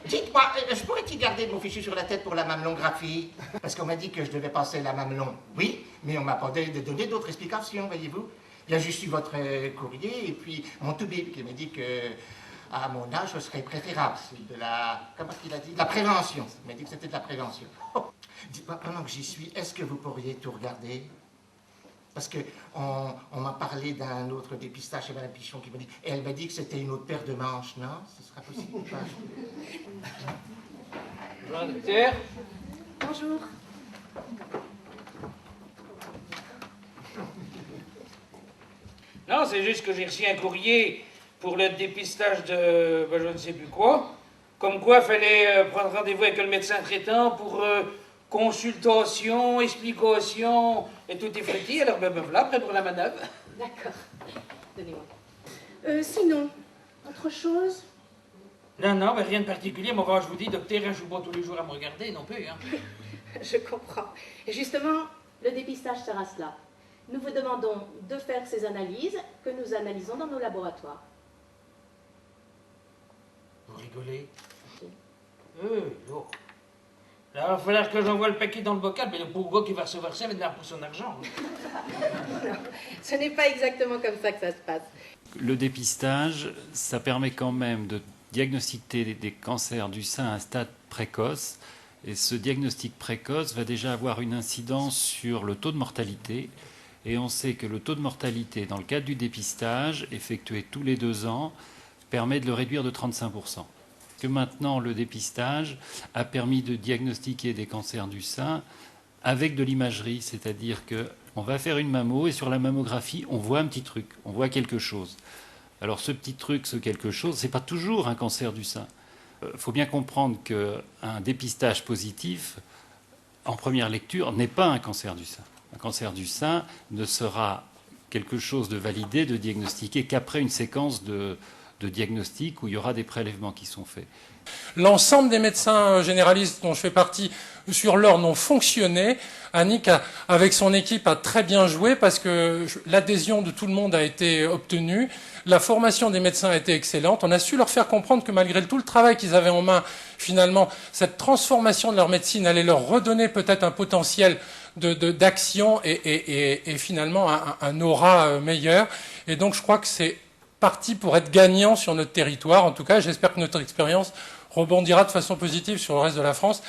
Dites-moi, je pourrais-tu garder mon fichu sur la tête pour la mamelongraphie? Parce qu'on m'a dit que je devais passer la mamelon. Oui, mais on m'a pas donné d'autres explications, voyez-vous. Il y a juste eu votre courrier et puis mon toubib qui m'a dit que à mon âge, ce serait préférable. C'est de la... Comment il a dit? De la prévention. Il m'a dit que c'était de la prévention. Oh, dites-moi, pendant que j'y suis, est-ce que vous pourriez tout regarder? Parce qu'on m'a parlé d'un autre dépistage chez Mme Pichon qui m'a dit... Et elle m'a dit que c'était une autre paire de manches, non? Ce sera possible ou pas? Bonjour, docteur. Bonjour. Non, c'est juste que j'ai reçu un courrier pour le dépistage de je ne sais plus quoi. Comme quoi, il fallait prendre rendez-vous avec le médecin traitant pour consultation, explication et tout est fréti. Alors, me voilà, prêt pour la manœuvre. D'accord. Donnez-moi. Sinon, autre chose? Non, mais rien de particulier. Moi, je vous dis, docteur, je suis pas tous les jours à me regarder non plus. Hein. Je comprends. Et justement, le dépistage sera cela. Nous vous demandons de faire ces analyses que nous analysons dans nos laboratoires. Vous rigolez? Ok. Non. Là, il va falloir que j'envoie le paquet dans le bocal, mais le pauvre gars qui va recevoir ça va devenir pour son argent. Non, ce n'est pas exactement comme ça que ça se passe. Le dépistage, ça permet quand même de diagnostiquer des cancers du sein à un stade précoce. Et ce diagnostic précoce va déjà avoir une incidence sur le taux de mortalité. Et on sait que le taux de mortalité, dans le cadre du dépistage, effectué tous les 2 ans, permet de le réduire de 35%. Que maintenant, le dépistage a permis de diagnostiquer des cancers du sein avec de l'imagerie, c'est-à-dire qu'on va faire une mammo et sur la mammographie, on voit un petit truc, on voit quelque chose. Alors ce petit truc, ce quelque chose, ce n'est pas toujours un cancer du sein. Il faut bien comprendre qu'un dépistage positif, en première lecture, n'est pas un cancer du sein. Un cancer du sein ne sera quelque chose de validé, de diagnostiqué qu'après une séquence de diagnostic où il y aura des prélèvements qui sont faits. L'ensemble des médecins généralistes dont je fais partie sur l'Orne ont fonctionné. Annick, avec son équipe, a très bien joué parce que l'adhésion de tout le monde a été obtenue. La formation des médecins a été excellente. On a su leur faire comprendre que malgré tout le travail qu'ils avaient en main, finalement, cette transformation de leur médecine allait leur redonner peut-être un potentiel d'action et finalement un aura meilleur. Et donc je crois que c'est parti pour être gagnant sur notre territoire. En tout cas, j'espère que notre expérience rebondira de façon positive sur le reste de la France.